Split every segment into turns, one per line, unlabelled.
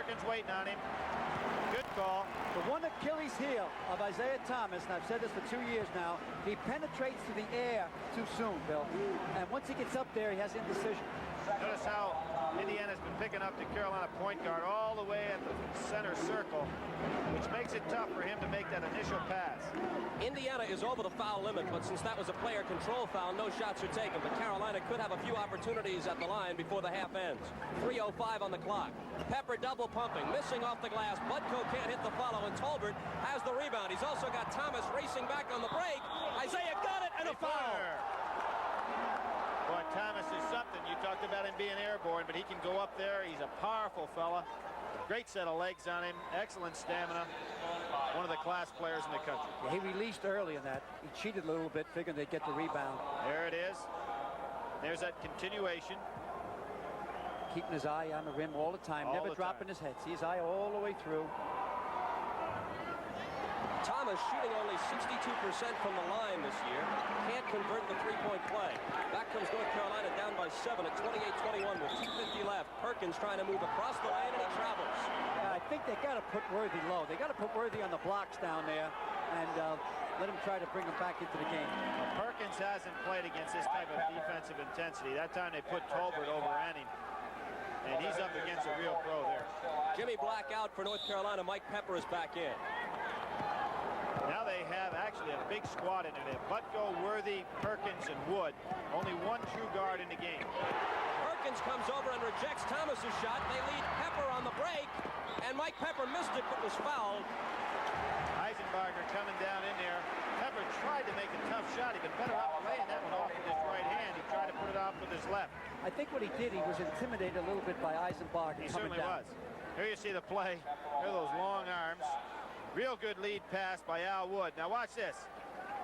S.Perkins waiting on him. Good call.
The one Achilles heel of Isaiah Thomas, and I've said this for 2 years now, he penetrates to the air too soon, Bill. And once he gets up there, he has indecision.
Notice how Indiana's been picking up the Carolina point guard all the way at the center circle, which makes it tough for him to make that initial pass.
Indiana is over the foul limit, but since that was a player control foul, no shots are taken. But Carolina could have a few opportunities at the line before the half ends. 3:05 on the clock. Pepper double pumping, missing off the glass. Butko can't hit the follow, and Tolbert has the rebound. He's also got Thomas racing back on the break. Isaiah got it, and a foul.
Boy, Thomas is something. You talked about him being airborne, but he can go up there. He's a powerful fella. Great set of legs on him. Excellent stamina. One of the class players in the country.
Yeah, he released early in that. He cheated a little bit, figuring they'd get the rebound.
There it is. There's that continuation.
Keeping his eye on the rim all the time.
All
Never
the
dropping
time.
his head. See his eye all the way through.
Thomas shooting only 62% from the line this year. Can't convert the three-point play. Back comes North Carolina down by 7 at 28-21 with 2:50 left. Perkins trying to move across the lane, and he travels.
Yeah, I think they got to put Worthy low. They got to put Worthy on the blocks down there and let him try to bring him back into the game.
Well, Perkins hasn't played against this type of defensive intensity. That time they put Tolbert over on him, and he's up against a real pro there.
Jimmy Black out for North Carolina. Mike Pepper is back in.
Now they have actually a big squad in there. Butko, Worthy, Perkins, and Wood. Only one true guard in the game.
Perkins comes over and rejects Thomas's shot. They lead Pepper on the break, and Mike Pepper missed it but was fouled.
Eisenbarger coming down in there. Pepper tried to make a tough shot. He'd been better off laying that one off with his right hand. He tried to put it off with his left.
I think what he did, he was intimidated a little bit by Eisenbarger.
He certainly was. Here you see the play. Here are those long arms. Real good lead pass by Al Wood. Now watch this.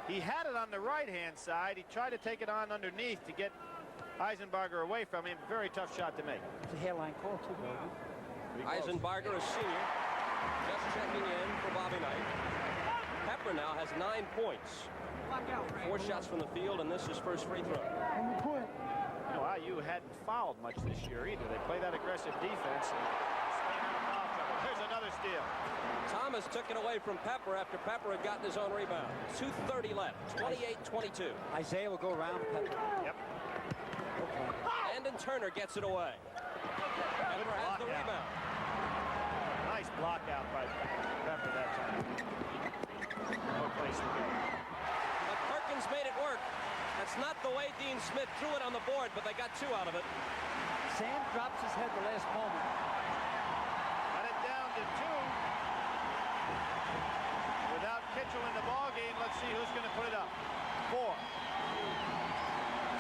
He had it on the right-hand side. He tried to take it on underneath to get Eisenbarger away from him. Very tough shot to make.
It's a hairline call, too, Bobby.
Eisenbarger, a senior, just checking in for Bobby Knight. Pepper now has 9 points. 4 shots from the field, and this is first free throw.
You know, IU hadn't fouled much this year either. They play that aggressive defense. Here's another steal.
Thomas took it away from Pepper after Pepper had gotten his own rebound. 2:30 left, 28-22.
Isaiah will go around Pepper.
Yep.
Landon Turner gets it away. Pepper has the rebound.
Nice block out by Pepper that time. No place to go.
But Perkins made it work. That's not the way Dean Smith threw it on the board, but they got 2 out of it.
Sam drops his head the last moment.
Got it down to 2. Without Kitchell in the ball game, let's see who's going to put it up. 4.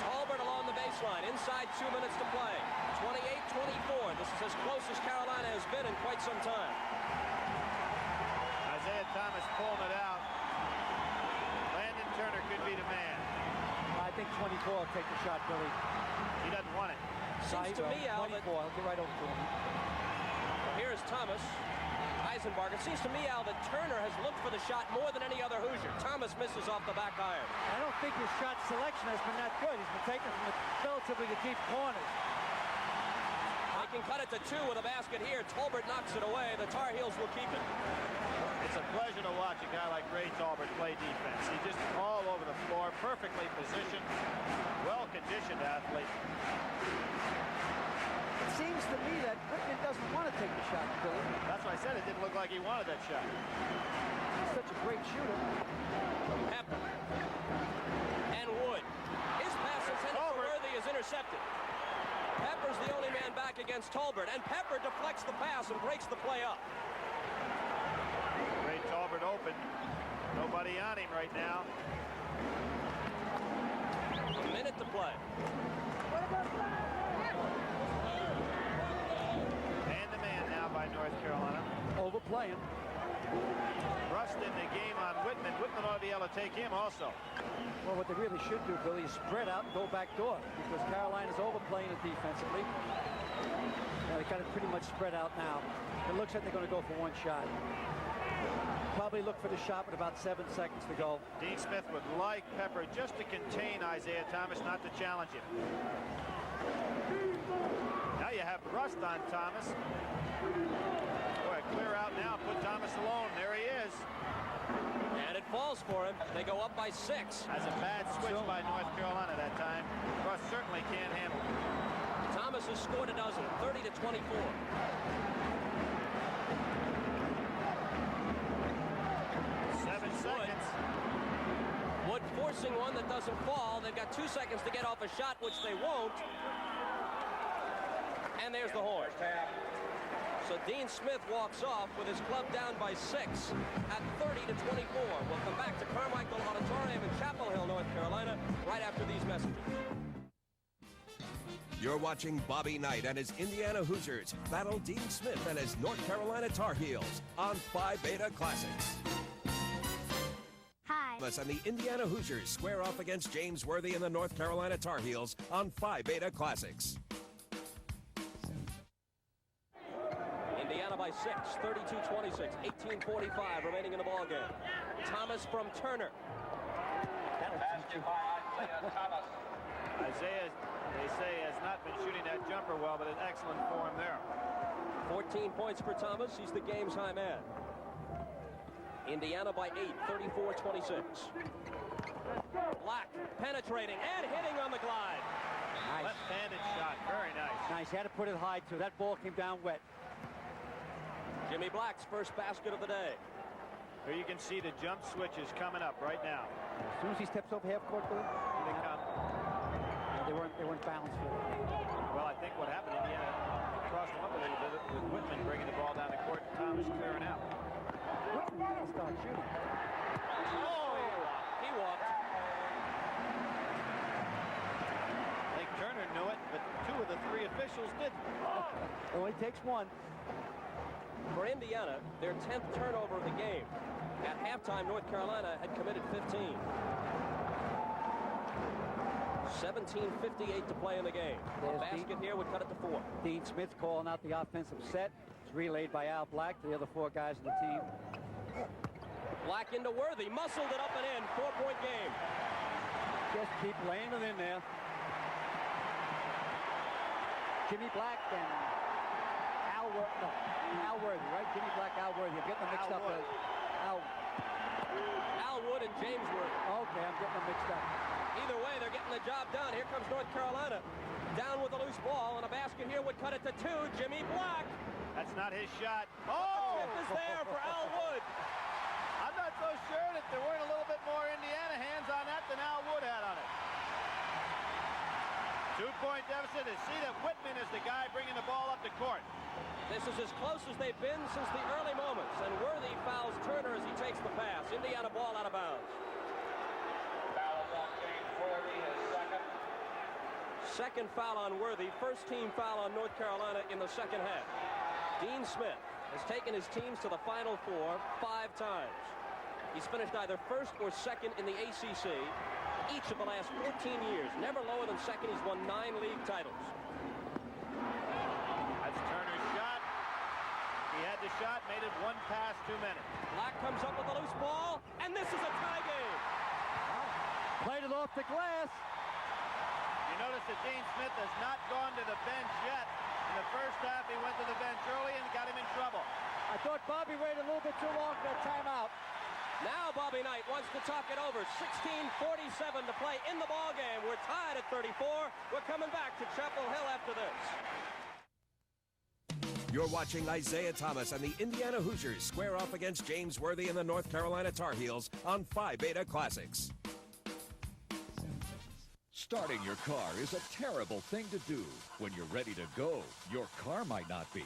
Tolbert along the baseline, inside 2 minutes to play. 28-24. This is as close as Carolina has been in quite some time.
Isaiah Thomas pulling it out. Landon Turner could be the man.
I think 24 will take the shot, Billy.
He doesn't want it.
Seems to me, Al, that
24, I'll get right over to him.
here's Thomas. Eisenbarger. It seems to me, Al, that Turner has looked for the shot more than any other Hoosier. Thomas misses off the back iron.
I don't think his shot selection has been that good. He's been taken from the relatively the deep corners.
They can cut it to 2 with a basket here. Tolbert knocks it away. The Tar Heels will keep it.
It's a pleasure to watch a guy like Ray Tolbert play defense. He's just all over the floor, perfectly positioned, well-conditioned athlete.
It seems to me that Whitman doesn't want to take the shot, Billy.
That's why I said it didn't look like he wanted that shot.
He's such a great shooter.
Pepper. And Wood. His pass intended for Worthy is intercepted. Pepper's the only man back against Tolbert, and Pepper deflects the pass and breaks the play up.
Ray Tolbert open. Nobody on him right now.
A minute to play.
Man-to-man now by North Carolina.
Overplaying.
Rust in the game on Whitman. Whitman ought to be able to take him also.
Well, what they really should do, Billy, is spread out and go back door, because Carolina's overplaying it defensively. Now, they got it pretty much spread out now. It looks like they're going to go for 1 shot. Probably look for the shot with about 7 seconds to go.
Dean Smith would like Pepper just to contain Isaiah Thomas, not to challenge him. Now you have rust on Thomas. Boy, clear out now, put Thomas alone. There he is.
And it falls for him. They go up by 6.
That's a bad switch by North Carolina that time. Russ certainly can't handle it.
Thomas has scored a dozen, 30-24.
7 seconds.
Wood forcing one that doesn't fall. They've got 2 seconds to get off a shot, which they won't. And there's the horn. So Dean Smith walks off with his club down by 6 at 30-24. We'll come back to Carmichael Auditorium in Chapel Hill, North Carolina, right after these messages.
You're watching Bobby Knight and his Indiana Hoosiers battle Dean Smith and his North Carolina Tar Heels on Phi Beta Classics.
Hi.
And the Indiana Hoosiers square off against James Worthy and the North Carolina Tar Heels on Phi Beta Classics.
Indiana by 6, 32-26, 18:45 remaining in the ball game. Thomas from Turner.
Isaiah, they say, has not been shooting that jumper well, but in excellent form there.
14 points for Thomas. He's the game's high man. Indiana by 8, 34-26. Black penetrating and hitting on the glide.
Nice.
Left-handed shot, very nice.
Nice, he had to put it high, too. That ball came down wet.
Jimmy Black's first basket of the day.
Here you can see the jump switches coming up right now.
As soon as he steps over half court, Billy,
Here they come.
they weren't balanced for it.
Well, I think what happened, Indiana crossed them up a little bit with Whitman bringing the ball down the court and Thomas clearing out.
Whitman start shooting.
Oh, he walked.
I think Turner knew it, but 2 of the 3 officials didn't.
It only takes one.
For Indiana, their 10th turnover of the game. At halftime, North Carolina had committed 15. 17:58 to play in the game. A basket here would cut it to 4.
Dean Smith calling out the offensive set. It's relayed by Al Black to the other 4 guys in the team.
Black into Worthy, muscled it up and in. 4-point game.
Just keep laying it in there. Jimmy Black and Al Worthy, right? Jimmy Black, Al Worthy. I'm getting them mixed up.
Al Wood and James Worthy.
Okay, I'm getting them mixed up.
Either way, they're getting the job done. Here comes North Carolina. Down with a loose ball, and a basket here would cut it to 2. Jimmy Black.
That's not his shot. Oh!
Tip is there for Al Wood.
I'm not so sure that there weren't a little bit more Indiana hands on that than Al Wood had on it. 2-point deficit. And see that Whitman is the guy bringing the ball up the court.
This is as close as they've been since the early moments, and Worthy fouls Turner as he takes the pass. Indiana ball out of bounds.
Foul on James Worthy, his second.
Second foul on Worthy, first team foul on North Carolina in the second half. Dean Smith has taken his teams to the Final Four 5 times. He's finished either first or second in the ACC each of the last 14 years. Never lower than second. He's won 9 league titles.
That's Turner's shot. He had the shot, made it 1 pass too many.
Black comes up with a loose ball, and this is a tie game.
Played it off the glass.
You notice that Dean Smith has not gone to the bench yet. In the first half, he went to the bench early and got him in trouble.
I thought Bobby waited a little bit too long for that timeout.
Now Bobby Knight wants to talk it over. 16:47 to play in the ball game. We're tied at 34. We're coming back to Chapel Hill after this.
You're watching Isaiah Thomas and the Indiana Hoosiers square off against James Worthy and the North Carolina Tar Heels on Phi Beta Classics.
Starting your car is a terrible thing to do. When you're ready to go, your car might not be.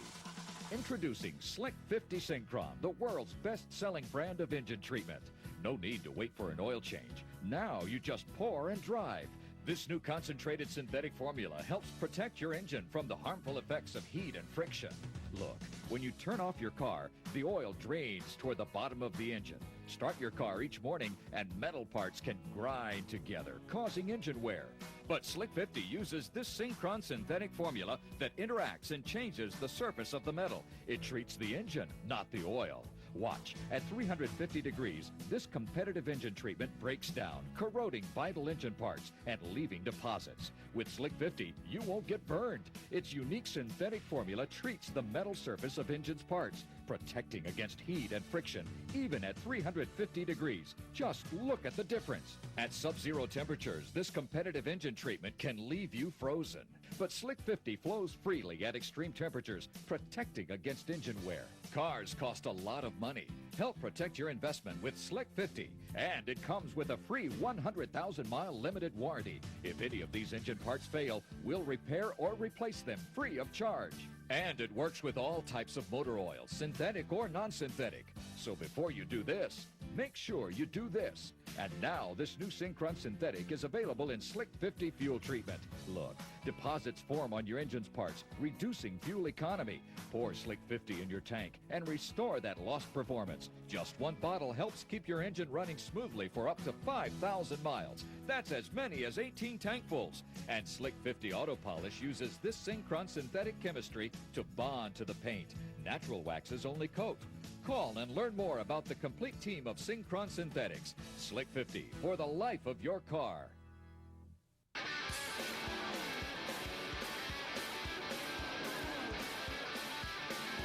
Introducing Slick 50 Synchron, the world's best-selling brand of engine treatment. No need to wait for an oil change. Now you just pour and drive. This new concentrated synthetic formula helps protect your engine from the harmful effects of heat and friction. Look, when you turn off your car, the oil drains toward the bottom of the engine. Start your car each morning and metal parts can grind together, causing engine wear. But Slick 50 uses this Synchron synthetic formula that interacts and changes the surface of the metal. It treats the engine, not the oil. Watch. At 350 degrees, this competitive engine treatment breaks down, corroding vital engine parts and leaving deposits. With Slick 50, you won't get burned. Its unique synthetic formula treats the metal surface of engine's parts, protecting against heat and friction, even at 350 degrees. Just look at the difference. At sub-zero temperatures, this competitive engine treatment can leave you frozen. But Slick 50 flows freely at extreme temperatures, protecting against engine wear. Cars cost a lot of money. Help protect your investment with Slick 50. And it comes with a free 100,000-mile limited warranty. If any of these engine parts fail, we'll repair or replace them free of charge. And it works with all types of motor oil, synthetic or non-synthetic. So before you do this, make sure you do this. And now this new Synchron Synthetic is available in Slick 50 fuel treatment. Look, deposits form on your engine's parts, reducing fuel economy. Pour Slick 50 in your tank and restore that lost performance. Just one bottle helps keep your engine running smoothly for up to 5,000 miles. That's as many as 18 tankfuls. And Slick 50 Auto Polish uses this Synchron synthetic chemistry to bond to the paint. Natural waxes only coat. Call and learn more about the complete team of Synchron Synthetics. Slick 50 for the life of your car.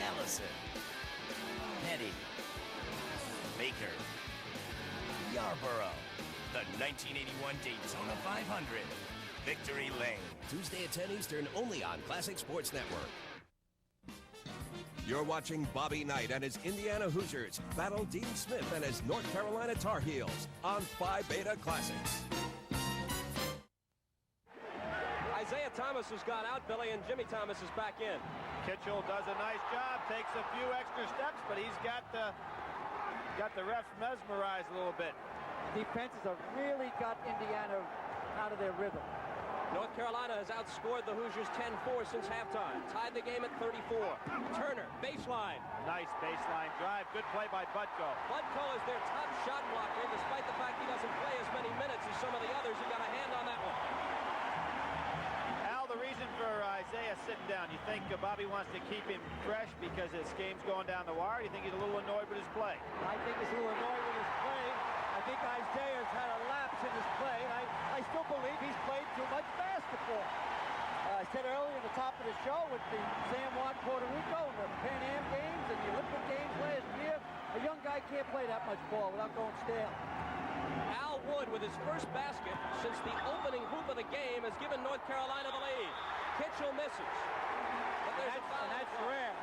Ellison, Petty, Baker, Yarborough, the 1981 Daytona 500, Victory Lane.
Tuesday at 10 Eastern, only on Classic Sports Network. You're watching Bobby Knight and his Indiana Hoosiers battle Dean Smith and his North Carolina Tar Heels on Phi Beta Classics.
Isaiah Thomas has gone out, Billy, and Jimmy Thomas is back in.
Kitchell does a nice job, takes a few extra steps, but he's got the refs mesmerized a little bit.
Defenses have really got Indiana out of their rhythm.
North Carolina has outscored the Hoosiers 10-4 since halftime. Tied the game at 34. Turner, baseline.
Nice baseline drive. Good play by Butko.
Butko is their top shot blocker, despite the fact he doesn't play as many minutes as some of the others. He got a hand on that one.
Al, the reason for Isaiah sitting down, you think Bobby wants to keep him fresh because his game's going down the wire? Do you think he's a little annoyed with his play?
I think he's a little annoyed with his play. I think Isaiah's had a lapse in his play. I still believe he's played too much basketball. I said earlier at the top of the show with the San Juan, Puerto Rico, and the Pan Am games and the Olympic games last year, a young guy can't play that much ball without going stale.
Al Wood with his first basket since the opening hoop of the game has given North Carolina the lead. Kitchell misses. But
that's rare.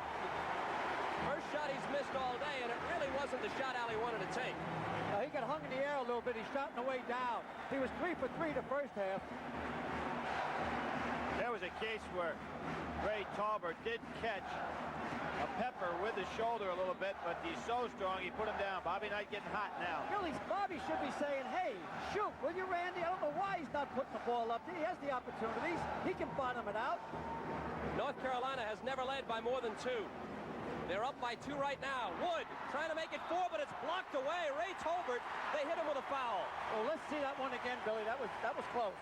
First shot he's missed all day, and it really wasn't the shot Al wanted to take.
He got hung in the air a little bit. He shot on the way down. He was 3 for 3 the first half.
There was a case where Ray Talbert did catch a Pepper with his shoulder a little bit, but he's so strong he put him down. Bobby Knight getting hot now.
Really, Bobby should be saying, hey, shoot, will you, Randy? I don't know why he's not putting the ball up. He has the opportunities. He can bottom it out.
North Carolina has never led by more than 2. They're up by 2 right now. Wood trying to make it 4, but it's blocked away. Ray Tolbert, they hit him with a foul.
Well, let's see that one again, Billy. That was close.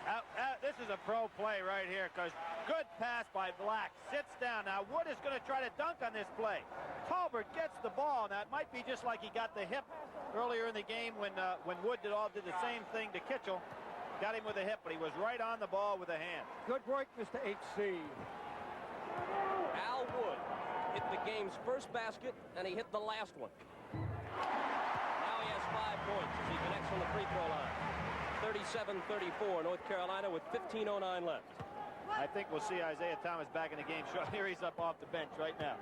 This is a pro play right here because good pass by Black. Sits down. Now Wood is going to try to dunk on this play. Tolbert gets the ball. Now it might be just like he got the hip earlier in the game when Wood did the same thing to Kitchell. Got him with a hip, but he was right on the ball with a hand.
Good work, Mr. HC.
Al Wood hit the game's first basket, and he hit the last one. Now he has 5 points as he connects from the free throw line. 37-34, North Carolina with 15:09 left.
I think we'll see Isaiah Thomas back in the game. Here he's up off the bench right now.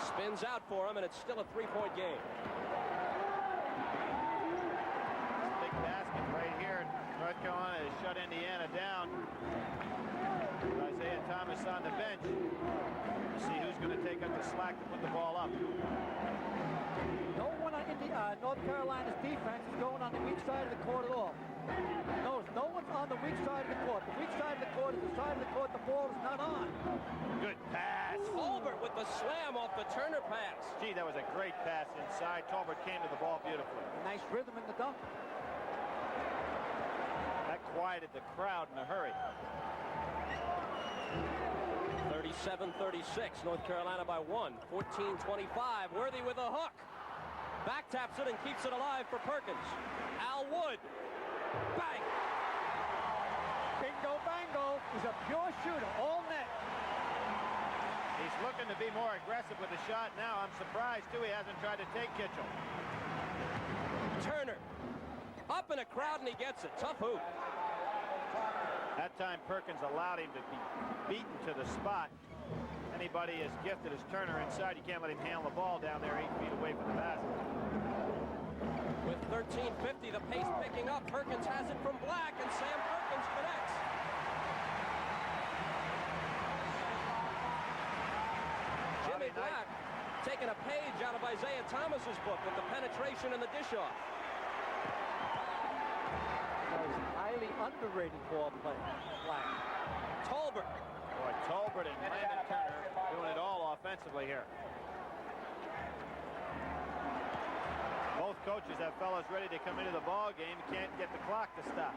Spins out for him, and it's still a 3-point game.
Big basket right here. North Carolina has shut Indiana down. Isaiah Thomas on the bench. We'll see who's going to take up the slack to put the ball up.
No one on North Carolina's defense is going on the weak side of the court at all. No one's on the weak side of the court. The weak side of the court is the side of the court the ball is not on.
Good pass.
Tolbert with the slam off the Turner pass.
Gee, that was a great pass inside. Tolbert came to the ball beautifully.
Nice rhythm in the dunk.
That quieted the crowd in a hurry.
36 7:36. North Carolina by 1. 14-25. Worthy with a hook. Back taps it and keeps it alive for Perkins. Al Wood. Bang!
Bingo bango. He's a pure shooter. All net.
He's looking to be more aggressive with the shot now. I'm surprised, too, he hasn't tried to take Kitchell.
Turner. Up in a crowd, and he gets it. Tough hoop.
That time, Perkins allowed him to be beaten to the spot. Anybody as gifted as Turner inside, you can't let him handle the ball down there 8 feet away from the basket.
With 13:50, the pace picking up. Perkins has it from Black, and Sam Perkins connects. Jimmy Black taking a page out of Isaiah Thomas's book with the penetration and the dish-off.
He's a highly underrated ball player, Black.
Tolbert.
Boy, Tolbert and Landon Turner doing it all offensively here. Both coaches have fellas ready to come into the ball game. Can't get the clock to stop.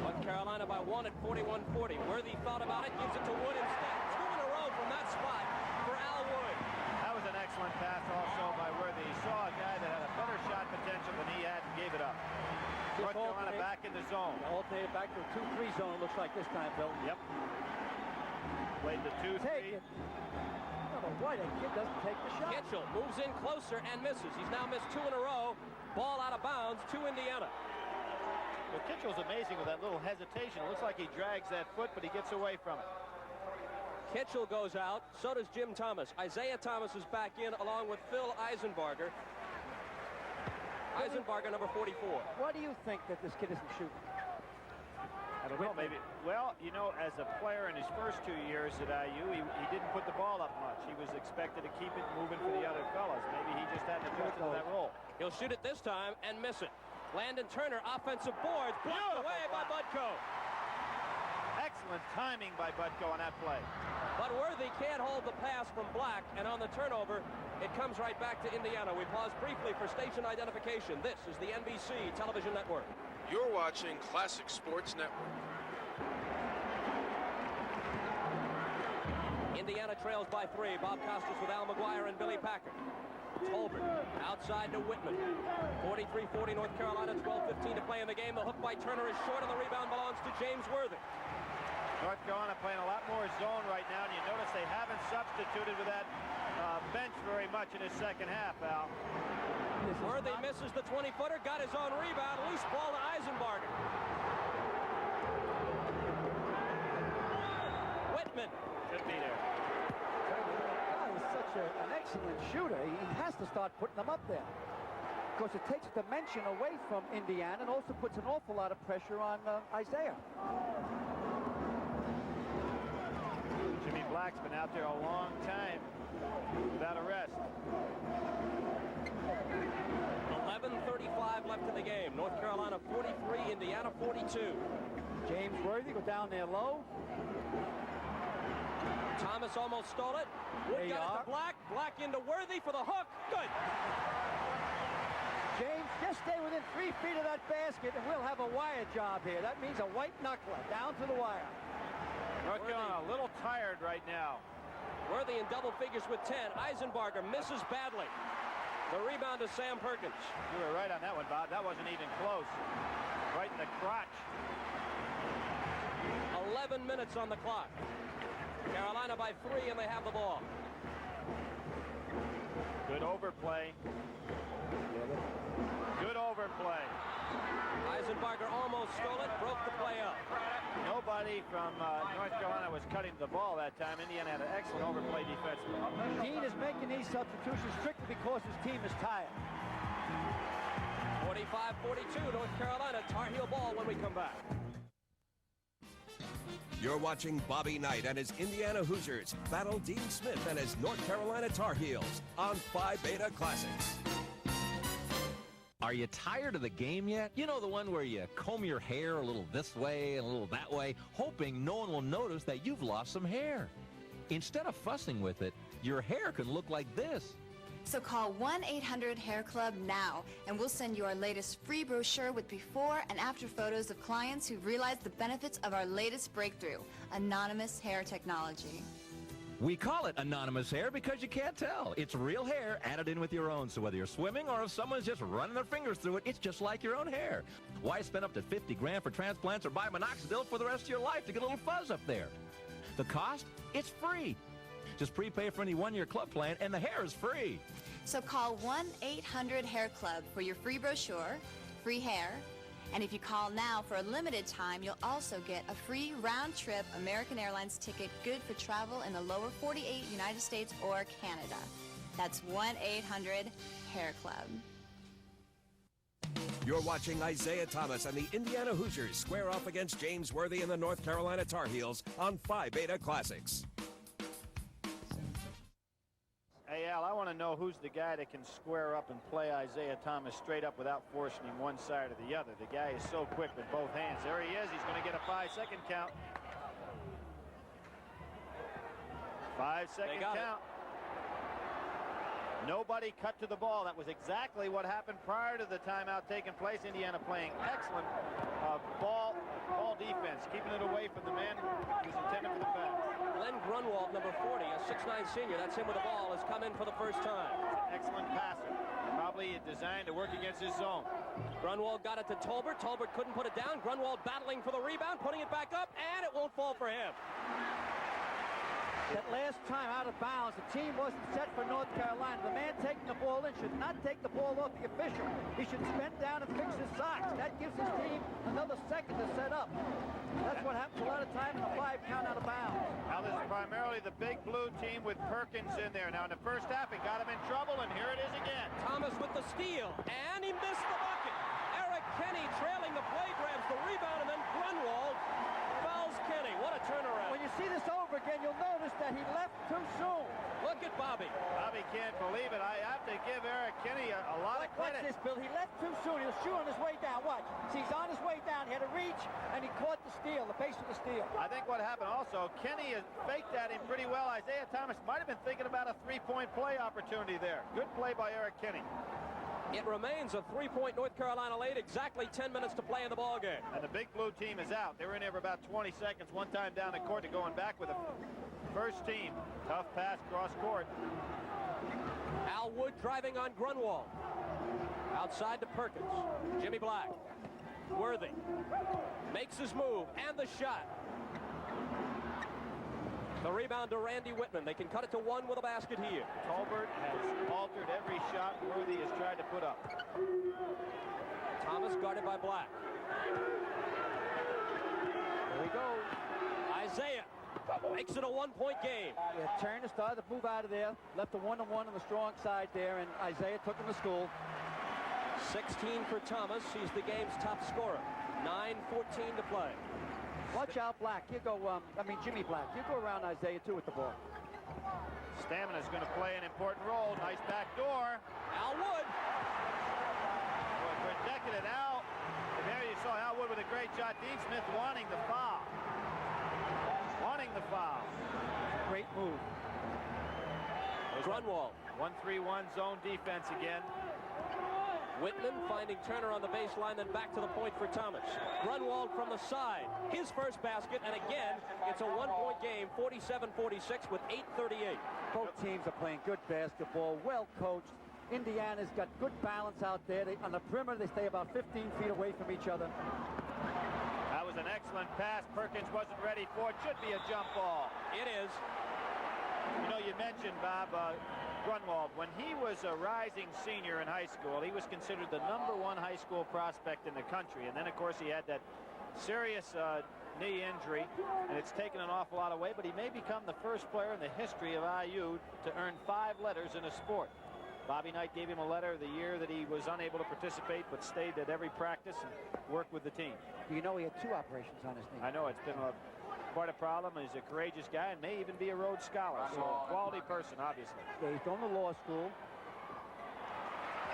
North Carolina by 1 at 41-40. Worthy thought about it, gives it to Wood instead. 2 in a row from that spot for Al Wood.
That was an excellent pass also by Worthy. He saw a guy that had a better shot potential than he had and gave it up. North Carolina back in the zone.
Alternated back to a 2-3 zone, looks like this time, Bill.
Yep. Played the 2-3.
Take it. I don't know why that kid doesn't take the shot.
Kitchell moves in closer and misses. He's now missed 2 in a row. Ball out of bounds to Indiana.
Well, Kitchell's amazing with that little hesitation. It looks like he drags that foot, but he gets away from it.
Kitchell goes out. So does Jim Thomas. Isaiah Thomas is back in along with Phil Eisenbarger. Eisenbarger, number 44.
Why do you think that this kid isn't shooting?
I don't know, maybe. Well, you know, as a player in his first 2 years at IU, he didn't put the ball up much. He was expected to keep it moving for the other fellas. Maybe he just hadn't adjusted to that role.
He'll shoot it this time and miss it. Landon Turner, offensive boards, blocked away by Butko.
Excellent timing by Butko on that play.
But Worthy can't hold the pass from Black, and on the turnover, it comes right back to Indiana. We pause briefly for station identification. This is the NBC Television Network.
You're watching Classic Sports Network.
Indiana trails by 3. Bob Costas with Al McGuire and Billy Packard. Tolbert outside to Whitman. 43-40 North Carolina, 12:15 to play in the game. The hook by Turner is short, and the rebound belongs to James Worthy.
North Carolina playing a lot more zone right now, and you notice they haven't substituted with that bench very much in his second half, Al.
Worthy misses the 20-footer, got his own rebound, loose ball to Eisenbarger. Whitman.
Should be there.
He's such an excellent shooter. He has to start putting them up there. Because it takes dimension away from Indiana and also puts an awful lot of pressure on Isaiah.
Jimmy Black's been out there a long time without a rest.
11:35 left in the game. North Carolina 43, Indiana 42.
James Worthy go down there low.
Thomas almost stole it. Wood got it to Black. Black into Worthy for the hook. Good.
James, just stay within 3 feet of that basket, and we'll have a wire job here. That means a white knuckler down to the wire.
North Carolina a little tired right now.
Worthy in double figures with 10. Eisenbarger misses badly. The rebound to Sam Perkins.
You were right on that one, Bob. That wasn't even close. Right in the crotch.
11 minutes on the clock. Carolina by 3, and they have the ball.
Good overplay. Good overplay.
Eisenbarger almost stole it, broke the play up.
Nobody from North Carolina was cutting the ball that time. Indiana had an excellent overplay defensively.
Dean is making these substitutions strictly because his team is tired.
45-42, North Carolina. Tar Heel ball when we come back.
You're watching Bobby Knight and his Indiana Hoosiers battle Dean Smith and his North Carolina Tar Heels on Phi Beta Classics.
Are you tired of the game yet? You know, the one where you comb your hair a little this way and a little that way, hoping no one will notice that you've lost some hair. Instead of fussing with it, your hair can look like this.
So call 1-800-HAIR-CLUB now, and we'll send you our latest free brochure with before and after photos of clients who realize the benefits of our latest breakthrough, anonymous hair technology.
We call it anonymous hair because you can't tell. It's real hair added in with your own, so whether you're swimming or if someone's just running their fingers through it, it's just like your own hair. Why spend up to $50,000 for transplants or buy minoxidil for the rest of your life to get a little fuzz up there? The cost? It's free. Just prepay for any one-year club plan, and the hair is free.
So call 1-800-HAIR-CLUB for your free brochure, free hair, and if you call now for a limited time, you'll also get a free round-trip American Airlines ticket good for travel in the lower 48 United States or Canada. That's 1-800-HAIR-CLUB.
You're watching Isaiah Thomas and the Indiana Hoosiers square off against J.Worthy and the North Carolina Tar Heels on Phi Beta Classics.
Hey, Al, I want to know who's the guy that can square up and play Isaiah Thomas straight up without forcing him one side or the other. The guy is so quick with both hands. There he is. He's going to get a 5-second count. 5-second count. Nobody cut to the ball. That was exactly what happened prior to the timeout taking place. Indiana playing excellent ball defense, keeping it away from the man who's intended for the pass.
Glenn Grunwald, number 40, a 6'9 senior, that's him with the ball, has come in for the first time.
Excellent passer. Probably designed to work against his zone.
Grunwald got it to Tolbert. Tolbert couldn't put it down. Grunwald battling for the rebound, putting it back up, and it won't fall for him.
That last time out of bounds, the team wasn't set for North Carolina. The man taking the ball in should not take the ball off the official. He should bend down and fix his socks. That gives his team another second to set up. That's what happens a lot of time in a 5 count out of bounds.
Now this is primarily the big blue team with Perkins in there. Now in the first half, he got him in trouble, and here it is again.
Thomas with the steal, and he missed the bucket. Eric Kenny trailing the play, grabs the rebound, and then Grunwald fouls Kenny. What a turnaround.
When you see this over again, you'll notice that he left too soon.
Look at Bobby.
Bobby can't believe it. I have to give Eric Kenny a lot of credit.
Watch this, Bill. He left too soon. He was shooting his way down. Watch. See, he's on his way down. He had to reach, and he caught the steal, the base of the steal.
I think what happened also, Kenny has faked at him pretty well. Isaiah Thomas might have been thinking about a three-point play opportunity there. Good play by Eric Kenny.
It remains a 3-point North Carolina lead, exactly 10 minutes to play in the ballgame.
And the big blue team is out. They were in there for about 20 seconds, one time down the court to going back with the first team. Tough pass cross court.
Al Wood driving on Grunwald. Outside to Perkins. Jimmy Black. Worthy. Makes his move, and the shot. The rebound to Randy Whitman. They can cut it to one with a basket here.
Tolbert has altered every shot Worthy has tried to put up.
Thomas guarded by Black.
There we go.
Isaiah makes it a 1-point game.
Yeah, Turner started to move out of there. Left a 1-on-1 on the strong side there, and Isaiah took him to school.
16 for Thomas. He's the game's top scorer. 9:14 to play.
Watch out, Black. You go, Jimmy Black. You go around Isaiah, too, with the ball.
Stamina's going to play an important role. Nice back door.
Al Wood.
We're decking it out. And there you saw Al Wood with a great shot. Dean Smith wanting the foul. Wanting the foul.
Great move.
Grunwald.
1-3-1 zone defense again.
Whitman finding Turner on the baseline, then back to the point for Thomas. Grunwald from the side. His first basket, and again, it's a 1-point game, 47-46 with 8:38.
Both teams are playing good basketball, well coached. Indiana's got good balance out there. On the perimeter, they stay about 15 feet away from each other.
That was an excellent pass. Perkins wasn't ready for it. Should be a jump ball.
It is.
You know, you mentioned, Bob, Grunwald. When he was a rising senior in high school, he was considered the #1 high school prospect in the country. And then, of course, he had that serious knee injury, and it's taken an awful lot away. But he may become the first player in the history of IU to earn 5 letters in a sport. Bobby Knight gave him a letter the year that he was unable to participate, but stayed at every practice and worked with the team.
You know, he had 2 operations on his knee.
I know it's been quite a problem. He's a courageous guy and may even be a Rhodes Scholar. So a quality person, obviously.
Yeah, he's going to law school.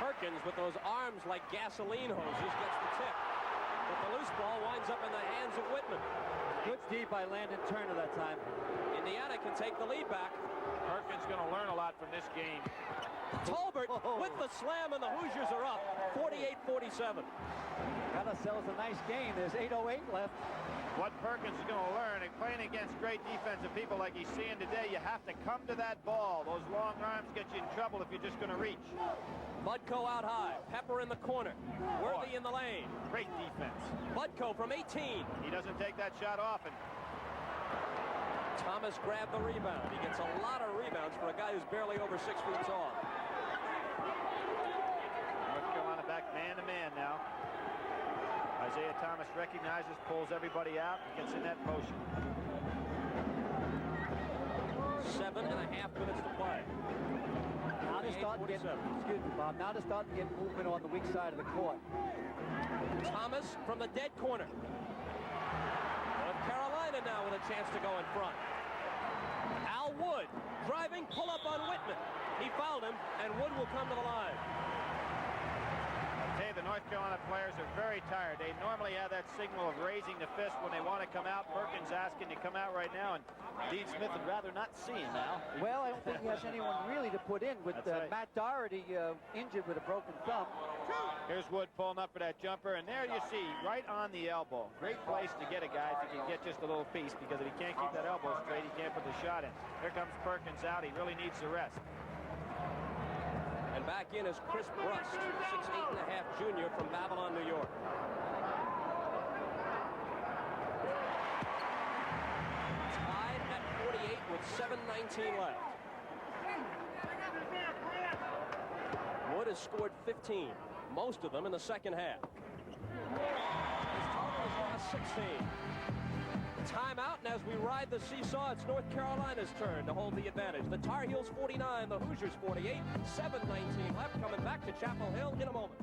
Perkins with those arms like gasoline hoses gets the tip. But the loose ball winds up in the hands of Whitman.
Good D by Landon Turner that time.
Indiana can take the lead back.
Perkins going to learn a lot from this game.
Tolbert with the slam, and the Hoosiers are up 48-47.
Got ourselves a nice game. There's 8:08 left.
What Perkins is going to learn, and playing against great defensive people like he's seeing today, you have to come to that ball. Those long arms get you in trouble if you're just going to reach.
Budko out high. Pepper in the corner. Worthy in the lane.
Great defense.
Budko from 18.
He doesn't take that shot often.
Thomas grabbed the rebound. He gets a lot of rebounds for a guy who's barely over 6 feet tall.
North Carolina back man-to-man now. Isaiah Thomas recognizes, pulls everybody out, and gets in that motion.
7.5 minutes to play.
Now they're starting to get, excuse me, Bob, now they're starting to get movement on the weak side of the court.
Thomas from the dead corner. North Carolina now with a chance to go in front. Al Wood driving, pull up on Whitman. He fouled him, and Wood will come to the line.
I'll tell you, the North Carolina players are very tired. They normally have that signal of raising the fist when they want to come out. Perkins asking to come out right now, and Dean Smith would rather not see him now.
Well, I don't think he has anyone really to put in with
right.
Matt Doherty injured with a broken thumb.
Here's Wood pulling up for that jumper, and there you see, right on the elbow. Great place to get a guy if you can get just a little piece, because if he can't keep that elbow straight, he can't put the shot in. Here comes Perkins out. He really needs the rest.
And back in is Chris Brust, 6'8.5" junior from Babylon, New York. Tied at 48 with 7:19 left. Wood has scored 15, most of them in the second half. His total is lost 16. Timeout, and as we ride the seesaw, it's North Carolina's turn to hold the advantage. The Tar Heels 49, the Hoosiers 48, 7:19 left. Coming back to Chapel Hill in a moment.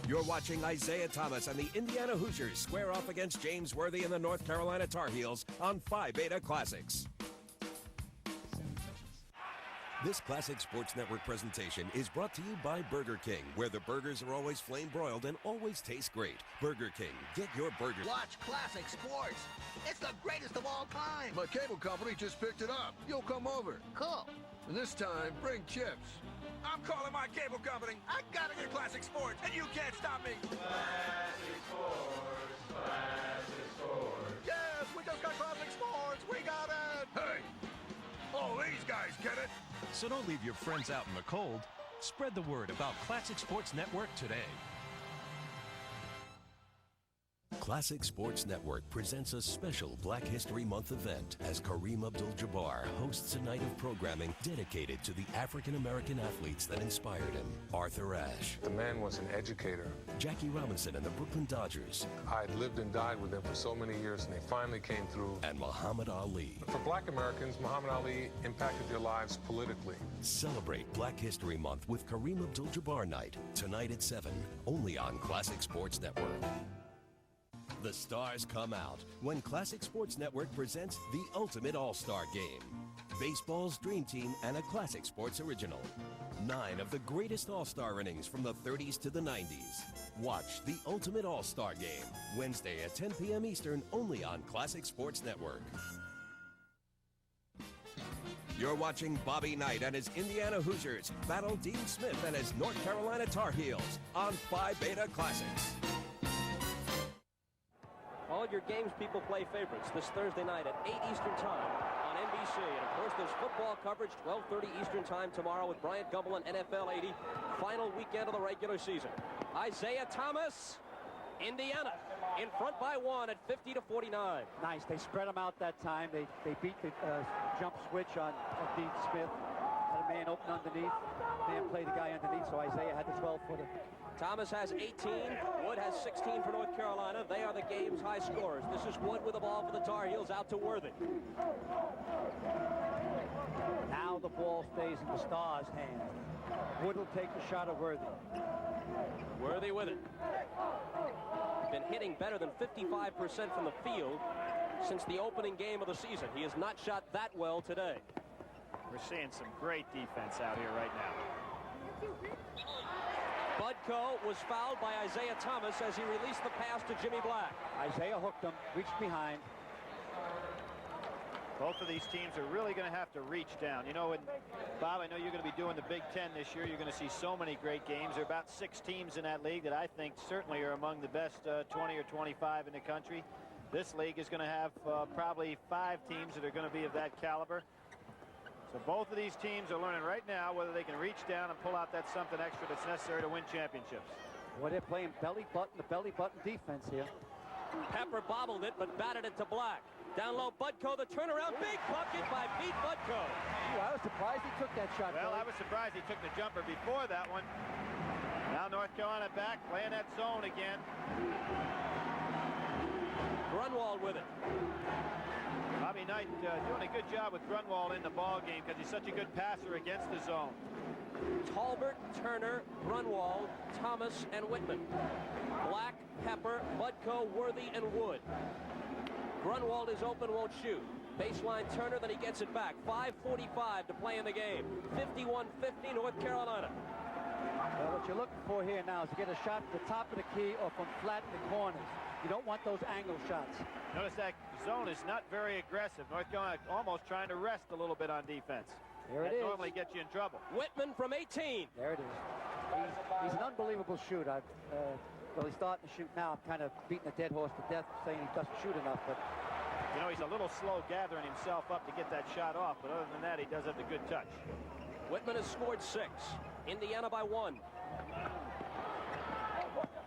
You're watching Isaiah Thomas and the Indiana Hoosiers square off against J.Worthy and the North Carolina Tar Heels on Phi Beta Classics. This Classic Sports Network presentation is brought to you by Burger King, where the burgers are always flame broiled and always taste great. Burger King, get your burger.
Watch Classic Sports. It's the greatest of all time.
My cable company just picked it up. You'll come over.
Cool.
And this time, bring chips.
I'm calling my cable company. I gotta get Classic Sports, and you can't stop me.
Classic Sports, Classic Sports.
Yes, we just got Classic Sports. We got it.
Hey, all these guys get it.
So don't leave your friends out in the cold. Spread the word about Classic Sports Network today.
Classic Sports Network presents a special Black History Month event as Kareem Abdul-Jabbar hosts a night of programming dedicated to the African-American athletes that inspired him. Arthur Ashe.
The man was an educator.
Jackie Robinson and the Brooklyn Dodgers.
I'd lived and died with them for so many years, and they finally came through.
And Muhammad Ali.
For Black Americans, Muhammad Ali impacted their lives politically.
Celebrate Black History Month with Kareem Abdul-Jabbar Night, tonight at 7, only on Classic Sports Network. The stars come out when Classic Sports Network presents the Ultimate All-Star Game. Baseball's Dream Team and a Classic Sports original. 9 of the greatest All-Star innings from the 30s to the 90s. Watch the Ultimate All-Star Game, Wednesday at 10 p.m. Eastern, only on Classic Sports Network. You're watching Bobby Knight and his Indiana Hoosiers battle Dean Smith and his North Carolina Tar Heels on Phi Beta Classics.
All your games people play favorites this Thursday night at 8 Eastern Time on NBC. And, of course, there's football coverage 12:30 Eastern Time tomorrow with Bryant Gumbel and NFL 80. Final weekend of the regular season. Isaiah Thomas, Indiana, in front by 1 at 50-49.
Nice. They spread them out that time. They beat the jump switch on Dean Smith. Had a man open underneath. Man played the guy underneath, so Isaiah had the 12-footer.
Thomas has 18. Wood has 16 for North Carolina. They are the game's high scorers. This is Wood with the ball for the Tar Heels, out to Worthy.
Now the ball stays in the Stars' hand. Wood will take the shot of Worthy.
Worthy with it. Been hitting better than 55% from the field since the opening game of the season. He has not shot that well today.
We're seeing some great defense out here right now.
Budko was fouled by Isaiah Thomas as he released the pass to Jimmy Black.
Isaiah hooked him, reached behind.
Both of these teams are really going to have to reach down. You know, and Bob, I know you're going to be doing the Big Ten this year. You're going to see so many great games. There are about 6 teams in that league that I think certainly are among the best 20 or 25 in the country. This league is going to have probably 5 teams that are going to be of that caliber. So both of these teams are learning right now whether they can reach down and pull out that something extra that's necessary to win championships.
Well, they're playing the belly button defense here.
Pepper bobbled it, but batted it to Black. Down low, Budko, the turnaround, big bucket by Pete Budko.
Ooh, I was surprised he took that shot.
Well,
Billy.
I was surprised he took the jumper before that one. Now North Carolina back, playing that zone again.
Grunwald with it.
Bobby Knight doing a good job with Grunwald in the ball game because he's such a good passer against the zone.
Talbert, Turner, Grunwald, Thomas, and Whitman. Black, Pepper, Budko, Worthy, and Wood. Grunwald is open, won't shoot. Baseline Turner, then he gets it back. 5:45 to play in the game. 51-50 North Carolina.
Well, what you're looking for here now is to get a shot at the top of the key or from flat in the corners. You don't want those angle shots.
Notice that zone is not very aggressive. North Carolina almost trying to rest a little bit on defense.
There it is.
That normally gets you in trouble.
Whitman from 18.
There it is. He's an unbelievable shooter. Well, he's starting to shoot now. I'm kind of beating a dead horse to death, saying he doesn't shoot enough. But
you know, he's a little slow gathering himself up to get that shot off. But other than that, he does have the good touch.
Whitman has scored 6. Indiana by 1.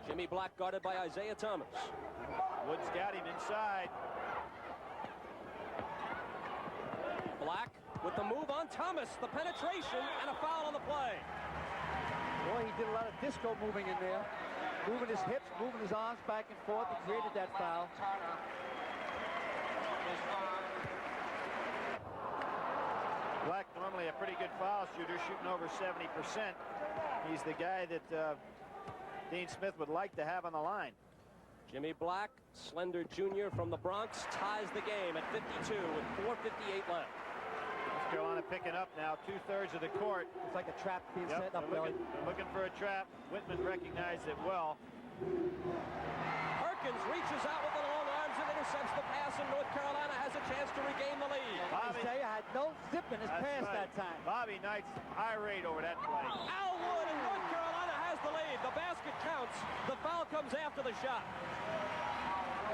Jimmy Black guarded by Isaiah Thomas.
Wood's got him inside.
Black with the move on Thomas. The penetration and a foul on the play.
Boy, he did a lot of disco moving in there. Moving his hips, moving his arms back and forth. He created that foul.
Black normally a pretty good foul shooter, shooting over 70%. He's the guy that Dean Smith would like to have on the line.
Jimmy Black, slender junior from the Bronx, ties the game at 52 with 4:58 left.
North Carolina picking up now 2/3 of the court.
It's like a trap being set up.
They're looking for a trap. Whitman recognized it well.
Perkins reaches out with the long arms and intercepts the pass, and North Carolina has a chance to regain the lead.
Isaiah had no zip in his pass that time.
Bobby Knight's irate over that play.
Al Wood, and North Carolina has the lead. The basket counts. The foul comes after the shot.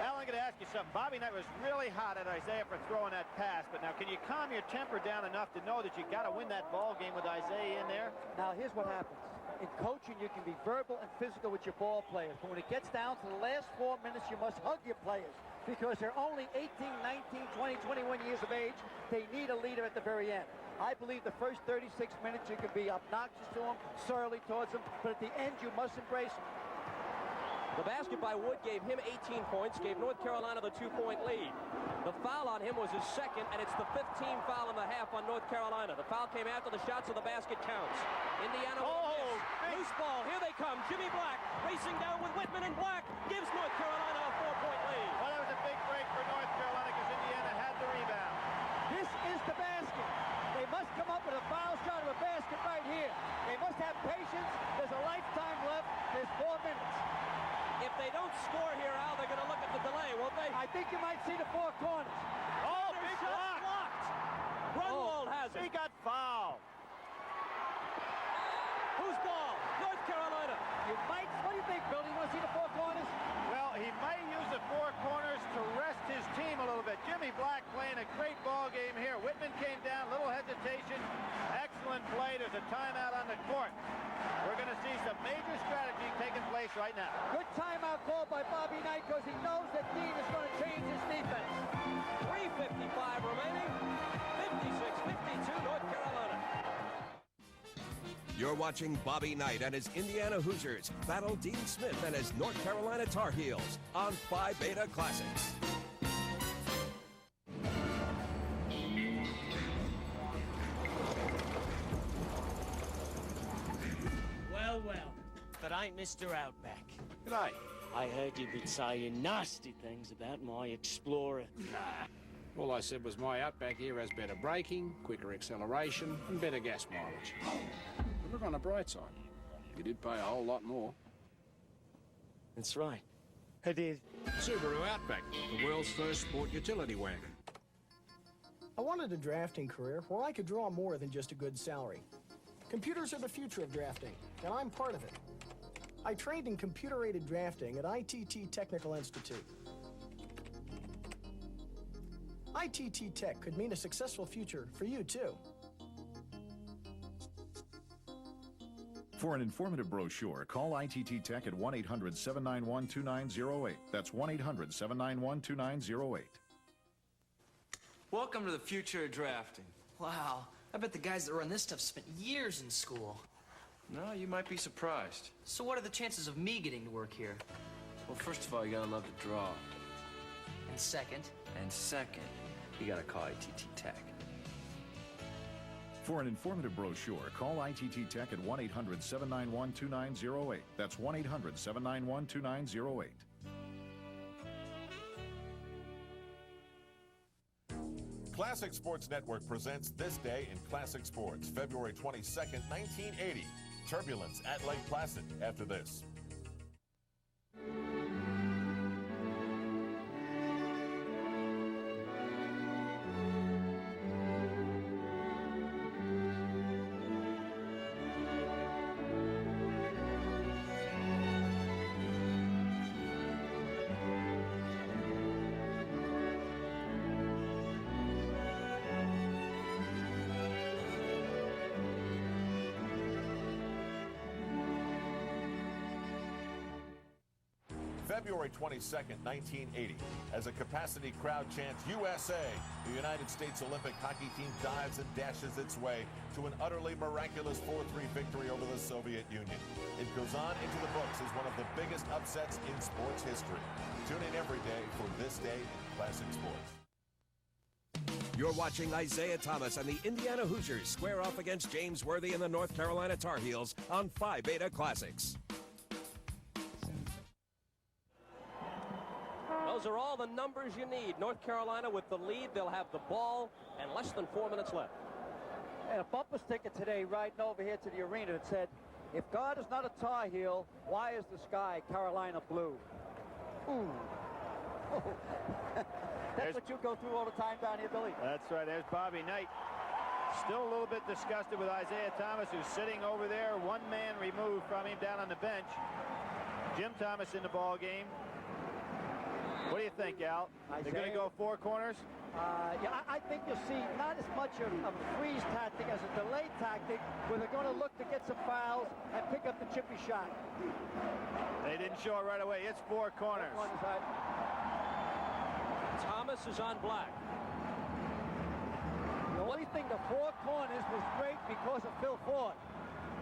Al, I'm going to ask you something. Bobby Knight was really hot at Isaiah for throwing that pass, but now can you calm your temper down enough to know that you got to win that ball game with Isaiah in there?
Now, here's what happens. In coaching, you can be verbal and physical with your ball players, but when it gets down to the last 4 minutes, you must hug your players because they're only 18, 19, 20, 21 years of age. They need a leader at the very end. I believe the first 36 minutes you can be obnoxious to them, surly towards them, but at the end you must embrace them.
The basket by Wood gave him 18 points, gave North Carolina the 2-point lead. The foul on him was his second, and it's the 15th foul in the half on North Carolina. The foul came after the shots, so the basket counts. Indiana loose ball. Here they come. Jimmy Black racing down with Whitman, and Black gives North Carolina a 4-point lead.
Well, that was a big break for North Carolina because Indiana had the rebound.
This is the basket. They must come up with a foul shot of a basket right here. They must have patience. There's a lifetime left. There's 4 minutes.
If they don't score here, Al, they're going to look at the delay, won't they?
I think you might see the 4 corners.
Oh, big block.
Blocked. Grunwald has it.
He got fouled.
Whose ball? North Carolina.
You might. What do you think, Bill? Do you want to see the 4 corners?
Well, he might use the 4 corners to rest his team a little bit. Jimmy Black playing a great ball game here. Whitman came down, little hesitation. Excellent play. There's a timeout on the court. We're going to see some major strategy taking place right now.
Good timeout call by Bobby Knight because he knows that Dean is going to change his defense.
3:55 remaining. 56-52 North Carolina.
You're watching Bobby Knight and his Indiana Hoosiers battle Dean Smith and his North Carolina Tar Heels on Phi Beta Classics.
Well, but ain't Mr. Outback.
G'day.
I heard you've been saying nasty things about my Explorer.
Nah. All I said was my Outback here has better braking, quicker acceleration, and better gas mileage. But look on the bright side. You did pay a whole lot more.
That's right. I did.
Subaru Outback, the world's first sport utility wagon.
I wanted a drafting career where I could draw more than just a good salary. Computers are the future of drafting, and I'm part of it. I trained in computer-aided drafting at ITT Technical Institute. ITT Tech could mean a successful future for you, too.
For an informative brochure, call ITT Tech at 1-800-791-2908. That's 1-800-791-2908.
Welcome to the future of drafting. Wow, I bet the guys that run this stuff spent years in school.
No, you might be surprised.
So what are the chances of me getting to work here?
Well, first of all, you gotta love to draw.
And second?
And second, you gotta call ITT Tech.
For an informative brochure, call ITT Tech at 1-800-791-2908. That's 1-800-791-2908.
Classic Sports Network presents This Day in Classic Sports, February 22nd, 1980. Turbulence at Lake Placid after this. February 22nd, 1980, as a capacity crowd chants USA, the United States Olympic hockey team dives and dashes its way to an utterly miraculous 4-3 victory over the Soviet Union. It goes on into the books as one of the biggest upsets in sports history. Tune in every day for This Day in Classic Sports.
You're watching Isaiah Thomas and the Indiana Hoosiers square off against J.Worthy and the North Carolina Tar Heels on Phi Beta Classics.
Those are all the numbers you need. North Carolina with the lead. They'll have the ball and less than 4 minutes left.
And a bumper sticker today riding over here to the arena that said, if God is not a Tar Heel, why is the sky Carolina blue? Ooh. That's what you go through all the time down here, Billy.
That's right. There's Bobby Knight. Still a little bit disgusted with Isaiah Thomas, who's sitting over there, one man removed from him down on the bench. Jim Thomas in the ball game. What do you think, Al? They're going to go four corners?
Yeah, I think you'll see not as much of a freeze tactic as a delay tactic, where they're going to look to get some fouls and pick up the chippy shot.
They didn't show it right away. It's four corners.
Thomas is on black.
The only thing, the four corners was great because of Phil Ford.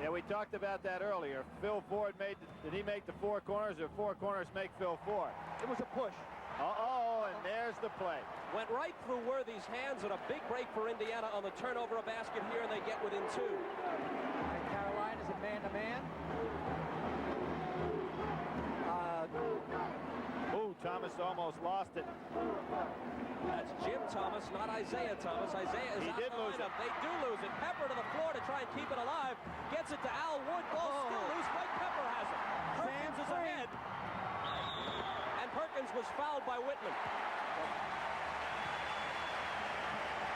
Yeah, we talked about that earlier. Phil Ford did he make the four corners, or four corners make Phil Ford?
It was a push.
Uh-oh, and there's the play.
Went right through Worthy's hands, and a big break for Indiana on the turnover of basket here, and they get within two.
And Carolina's a man-to-man.
Thomas almost lost it.
That's Jim Thomas, not Isaiah Thomas. Isaiah is out of the lineup. They do lose it. Pepper to the floor to try and keep it alive. Gets it to Al Wood. Ball still loose. White Pepper has it. Perkins is ahead. And Perkins was fouled by Whitman.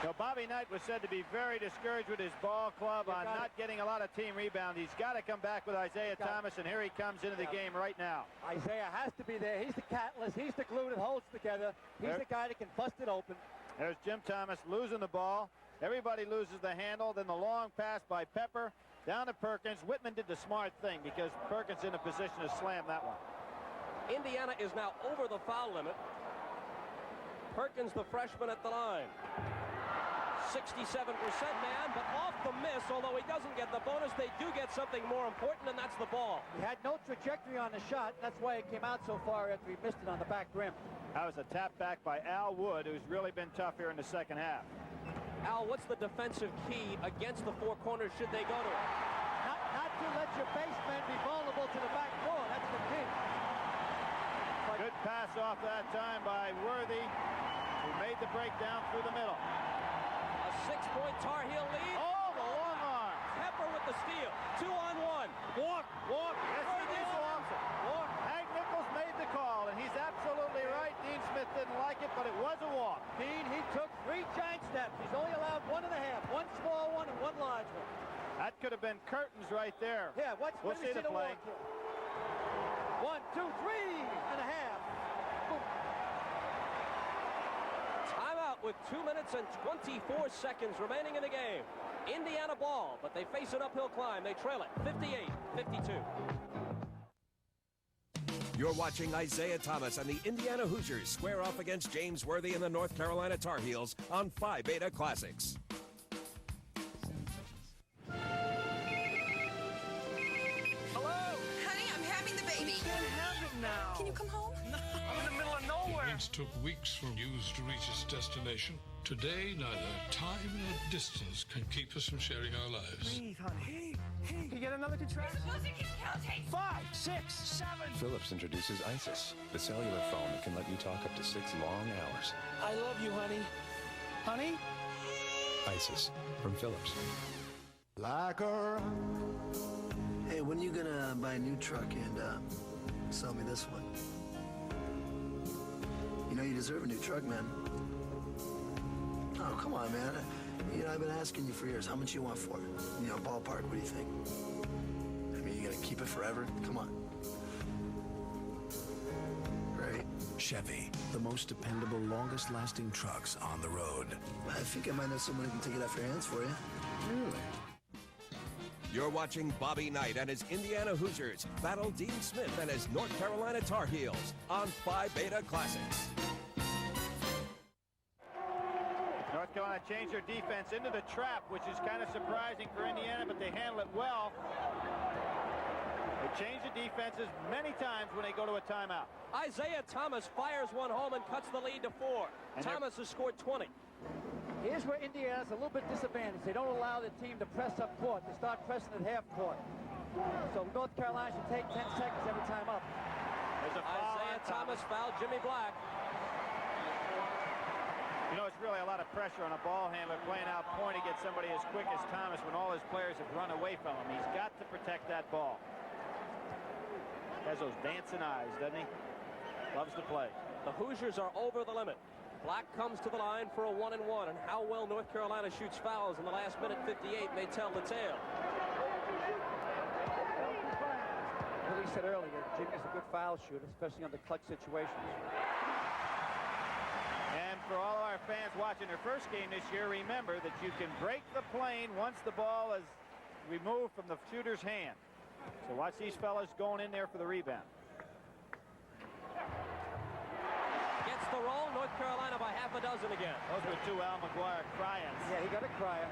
So Bobby Knight was said to be very discouraged with his ball club on not getting a lot of team rebound. He's got to come back with Isaiah Thomas, and here he comes into the game right now.
Isaiah has to be there. He's the catalyst. He's the glue that holds together. He's the guy that can bust it open.
There's Jim Thomas losing the ball. Everybody loses the handle. Then the long pass by Pepper down to Perkins. Whitman did the smart thing because Perkins in a position to slam that one.
Indiana is now over the foul limit. Perkins, the freshman, at the line. 67% man, but off the miss. Although he doesn't get the bonus, they do get something more important, and that's the ball.
He had no trajectory on the shot. That's why it came out so far after he missed it on the back rim.
That was a tap back by Al Wood, who's really been tough here in the second half.
Al, what's the defensive key against the four corners should they go to it?
Not to let your basemen be vulnerable to the back door. That's the key.
Good pass off that time by Worthy, who made the break down through the middle.
A 6-point Tar Heel lead.
Oh, the long arm.
Pepper with the steal. 2-on-1. Walk.
Yes, he did. Walk. Hank Nichols made the call, and he's absolutely right. Dean Smith didn't like it, but it was a walk.
Dean, he took 3 giant steps. He's
could have been curtains right there.
Yeah,
we'll see the play.
1, 2, 3 and a half. Boom.
Timeout with 2 minutes and 24 seconds remaining in the game. Indiana ball, but they face an uphill climb. They trail it 58-52.
You're watching Isaiah Thomas and the Indiana Hoosiers square off against J.Worthy and the North Carolina Tar Heels on Phi Beta Classics.
Hello? Honey, I'm having the baby.
You can't have it now.
Can you come home?
No. I'm in the middle of nowhere.
Things took weeks for news to reach its destination. Today, neither time nor distance can keep us from sharing our lives.
Breathe, honey. Hey, you get another contraction?
Music is counting.
5, 6, 7.
Philips introduces ISIS, the cellular phone that can let you talk up to 6 long hours.
I love you, honey. Honey?
ISIS from Philips.
Like a...
Hey, when are you gonna buy a new truck and sell me this one? You know you deserve a new truck, man. Oh, come on, man. You know, I've been asking you for years, how much you want for it? You know, ballpark, what do you think? I mean, you gonna keep it forever? Come on. Right?
Chevy, the most dependable, longest-lasting trucks on the road.
I think I might know someone who can take it off your hands for you.
Really?
You're watching Bobby Knight and his Indiana Hoosiers battle Dean Smith and his North Carolina Tar Heels on Phi Beta Classics.
North Carolina changed their defense into the trap, which is kind of surprising for Indiana, but they handle it well. They change the defenses many times when they go to a timeout.
Isaiah Thomas fires one home and cuts the lead to 4. Thomas has scored 20.
Here's where Indiana's a little bit disadvantaged. They don't allow the team to press up court. They start pressing at half court. So North Carolina should take 10 seconds every time up.
There's a foul.
Isaiah Thomas fouled Jimmy Black.
You know, it's really a lot of pressure on a ball handler playing out point to get somebody as quick as Thomas when all his players have run away from him. He's got to protect that ball. Has those dancing eyes, doesn't he? Loves to play.
The Hoosiers are over the limit. Black comes to the line for a 1-and-1, and how well North Carolina shoots fouls in the last minute 58 may tell the tale.
Billy said earlier, Jimmy's a good foul shooter, especially under clutch situations.
And for all our fans watching their first game this year, remember that you can break the plane once the ball is removed from the shooter's hand. So watch these fellas going in there for the rebound.
Gets the roll, North Carolina by half a dozen again.
Those were 2 Al McGuire cryings.
Yeah, he got a crier.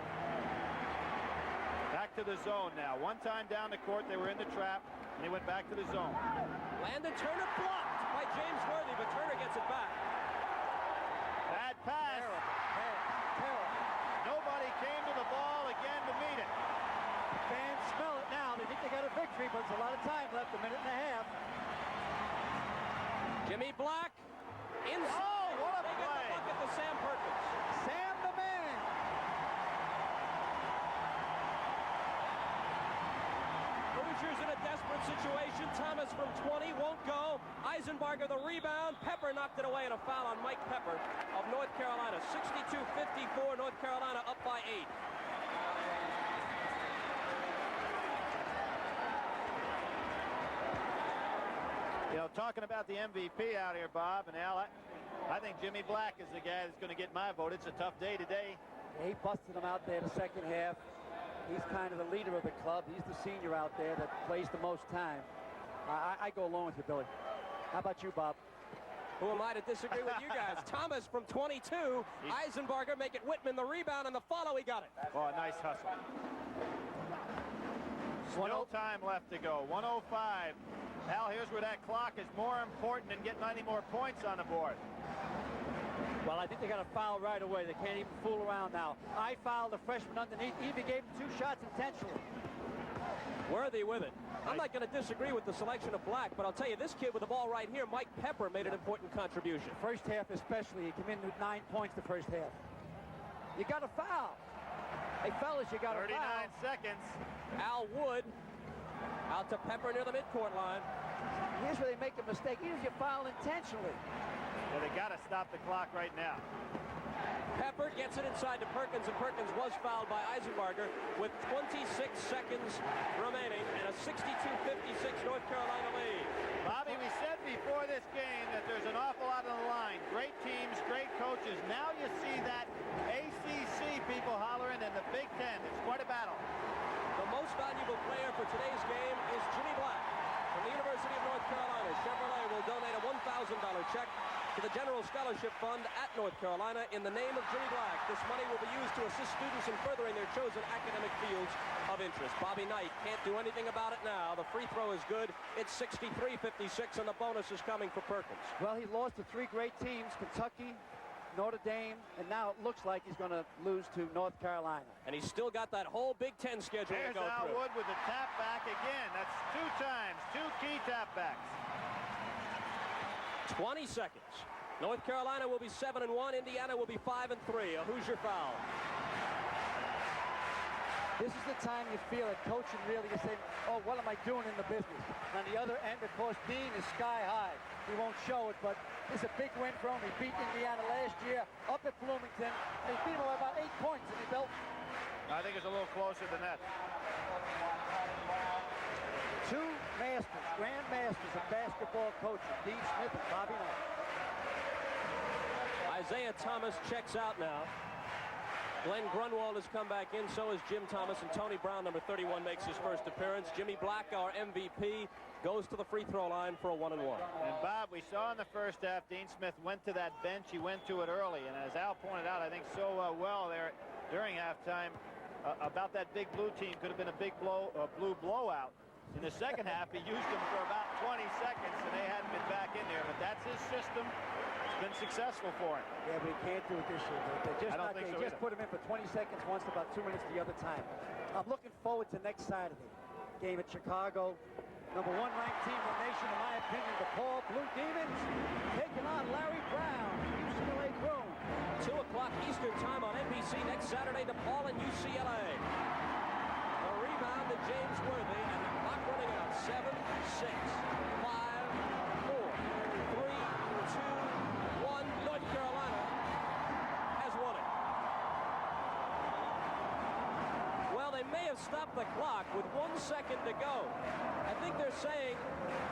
Back to the zone now. One time down the court, they were in the trap, and they went back to the zone.
Landon Turner blocked by J.Worthy, but Turner gets it back.
Bad pass.
Terror.
Nobody came to the ball again to meet it.
Fans smell it now. They think they got a victory, but there's a lot of time left, a minute and a half.
Jimmy Black. Inside.
Oh, what a
they
play.
Get the bucket to S.Perkins.
Sam the man.
Hoosiers in a desperate situation. Thomas from 20 won't go. Eisenbarger the rebound. Pepper knocked it away, and a foul on Mike Pepper of North Carolina. 62-54, North Carolina up by 8.
You know, talking about the MVP out here, Bob and Al, I think Jimmy Black is the guy that's going to get my vote. It's a tough day today.
Yeah, he busted him out there the second half. He's kind of the leader of the club. He's the senior out there that plays the most time. I go along with you, Billy. How about you, Bob?
Who am I to disagree with you guys? Thomas from 22. Eisenbarger make it Whitman the rebound, and the follow, he got it.
Oh, a nice hustle. Still time left to go. 1:05. Al, here's where that clock is more important than getting any more points on the board.
Well, I think they got a foul right away. They can't even fool around now. I fouled the freshman underneath. Even gave him 2 shots intentionally.
Worthy with it. I'm not going to disagree with the selection of Black, but I'll tell you, this kid with the ball right here, Mike Pepper, made an important contribution.
First half especially. He came in with 9 points the first half. You got a foul. Hey, fellas, you got a foul.
39 seconds.
Al Wood out to Pepper near the midcourt line.
Here's where they make a mistake. Even if you foul intentionally.
Yeah, they got to stop the clock right now.
Pepper gets it inside to Perkins, and Perkins was fouled by Eisenbarger with 26 seconds remaining and a 62-56 North Carolina lead.
Bobby, we said before this game that there's an awful lot on the line. Great teams, great coaches. Now you see that ACC people hollering in the Big Ten. It's quite a battle.
The most valuable player for today's game is Jimmy Black from the University of North Carolina. Chevrolet will donate a $1,000 check to the General Scholarship Fund at North Carolina in the name of Jimmy Black. This money will be used to assist students in furthering their chosen academic fields of interest. Bobby Knight can't do anything about it now. The free throw is good. It's 63-56, and the bonus is coming for Perkins.
Well, he lost to three great teams, Kentucky, Notre Dame, and now it looks like he's going to lose to North Carolina.
And he's still got that whole Big Ten schedule to go through.
There's Al Wood with the tap back again. That's 2 times, 2 key tap backs.
20 seconds. North Carolina will be 7-1. Indiana will be 5-3. A Hoosier foul.
This is the time you feel that coaching really is saying, oh, what am I doing in the business? On the other end, of course, Dean is sky high. He won't show it, but it's a big win for him. He beat Indiana last year up at Bloomington. They beat him by about 8 points in the belt.
I think it's a little closer than that.
2 masters, grand masters of basketball coaching, Dean Smith and Bobby Knight.
Isaiah Thomas checks out now. Glenn Grunwald has come back in, so has Jim Thomas, and Tony Brown, number 31, makes his first appearance. Jimmy Black, our MVP, goes to the free throw line for a 1-and-1.
And Bob, we saw in the first half, Dean Smith went to that bench. He went to it early, and as Al pointed out, I think so well there during halftime, about that big blue team could have been a big blue blowout. In the second half, he used them for about 20 seconds, and they hadn't been back in there, but that's his system. Been successful for him.
Yeah, but he can't do it this year. They just put him in for 20 seconds once, about 2 minutes the other time. I'm looking forward to next Saturday. Game at Chicago. Number 1 ranked team in the nation, in my opinion, the Paul Blue Demons, taking on Larry Brown, UCLA Chrome.
2 o'clock Eastern time on NBC next Saturday, DePaul and UCLA. A rebound to James Worthy, and the clock running out. 7, 6, 5, 4, 3, 2, North Carolina has won it. Well, they may have stopped the clock with 1 second to go. I think they're saying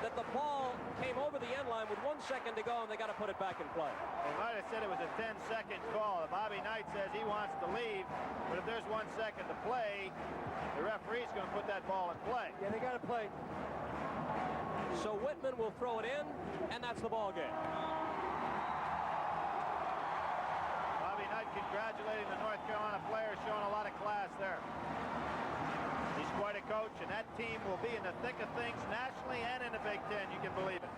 that the ball came over the end line with 1 second to go, and they got to put it back in play.
They might have said it was a 10-second call. Bobby Knight says he wants to leave, but if there's 1 second to play, the referee's going to put that ball in play.
Yeah, they got to play.
So Whitman will throw it in, and that's the ball game.
Congratulating the North Carolina players, showing a lot of class there. He's quite a coach, and that team will be in the thick of things nationally and in the Big Ten. You can believe it.